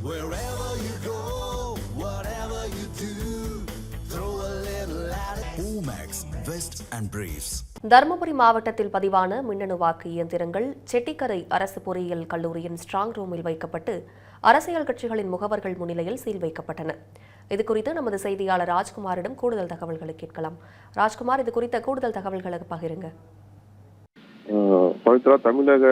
Wherever you go, whatever you do, throw a little at it. Omax, Vest and Briefs. Dharmapuri மாவட்டத்தில் பதிவான மின்னணு வாக்கு இயந்திரங்கள் செட்டிக்கரை அரசு பொறியியல் கல்லூரியின் ஸ்ட்ராங் ரூமில் வைக்கப்பட்டு அரசியல் கட்சிகளின் முகவர்கள் முன்னிலையில் சீல் வைக்கப்பட்டன. இதுகுறித்து நமது செய்தியாளர் ராஜ்குமாரிடம் கூடுதல் தகவல்களை கேட்கலாம். ராஜ்குமார், இது குறித்த கூடுதல் தகவல்களை பகிருங்க. பவித்ரா, தமிழக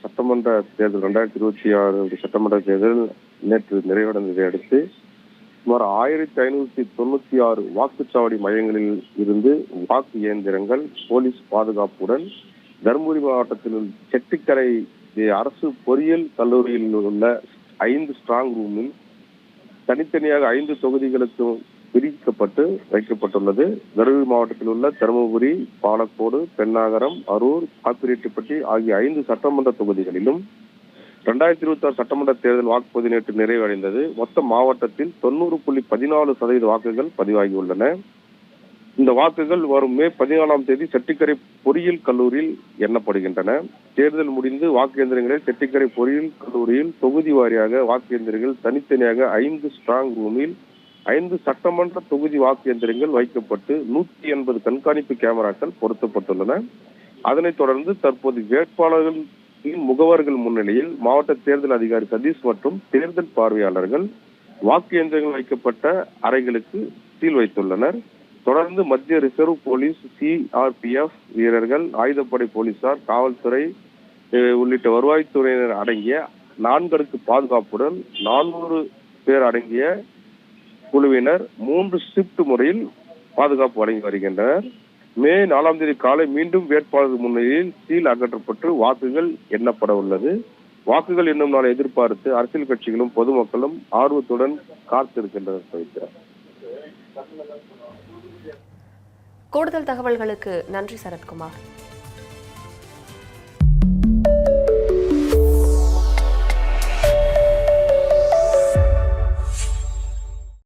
சட்டமன்ற தேர்தல் 2026 சட்டமன்ற தேர்தல் நேற்று நிறைவடைந்ததை அடுத்து சுமார் 1596 வாக்குச்சாவடி மையங்களில் இருந்து வாக்கு இயந்திரங்கள் போலீஸ் பாதுகாப்புடன் தருமபுரி மாவட்டத்தில் செட்டிக்கரை அரசு பொறியியல் கல்லூரியில் உள்ள 5 ஸ்ட்ராங் ரூமில் தனித்தனியாக 5 தொகுதிகளுக்கு பிரிக்கப்பட்டு வைக்கப்பட்டுள்ளது. தருமபுரி மாவட்டத்தில் உள்ள தருமபுரி, பாலக்கோடு, பென்னாகரம், அரூர், பாப்பிரெட்டிப்பட்டி ஆகிய 5 சட்டமன்ற தொகுதிகளிலும் 2026 சட்டமன்ற தேர்தல் வாக்குப்பதிவு நேற்று நிறைவடைந்தது. மொத்த மாவட்டத்தில் 90.14% வாக்குகள் பதிவாகியுள்ளன. இந்த வாக்குகள் வரும் மே 14ஆம் தேதி செட்டிக்கரை பொறியியல் கல்லூரியில் எண்ணப்படுகின்றன. தேர்தல் முடிந்து வாக்கு இயந்திரங்களில் செட்டிக்கரை பொறியியல் கல்லூரியில் தொகுதி வாரியாக வாக்கு இயந்திரங்கள் தனித்தனியாக 5 ஸ்ட்ராங் ரூமில் 5 சட்டமன்ற தொகுதி வாக்கு இயந்திரங்கள் வைக்கப்பட்டு 180 கண்காணிப்பு கேமராக்கள் பொருத்தப்பட்டுள்ளன. அதனைத் தொடர்ந்து தற்போது வேட்பாளர்களின் முகவர்கள் முன்னிலையில் மாவட்ட தேர்தல் அதிகாரி சதீஷ் மற்றும் தேர்தல் பார்வையாளர்கள் வாக்கு இயந்திரங்கள் வைக்கப்பட்ட அறைகளுக்கு சீல் வைத்துள்ளனர். தொடர்ந்து மத்திய ரிசர்வ் போலீஸ், CRPF வீரர்கள், ஆயுதப்படை போலீசார், காவல்துறை உள்ளிட்ட வருவாய்த்துறையினர் அடங்கிய 4 அடுக்கு பாதுகாப்புடன் 400 பேர் அடங்கிய குழுவினர் 3 ஷிப்ட் முறையில் பாதுகாப்பு வழங்கி வருகின்றனர். மே 4ஆம் தேதி காலை மீண்டும் வேட்பாளர்கள் முன்னிலையில் சீல் அகற்றப்பட்டு வாக்குகள் எண்ணப்பட உள்ளது. வாக்குகள் என்னும் நாளை எதிர்பார்த்து அரசியல் கட்சிகளும் பொதுமக்களும் ஆர்வத்துடன் காத்திருக்கின்றனர். கூடுதல் தகவல்களுக்கு நன்றி சரத்குமார்.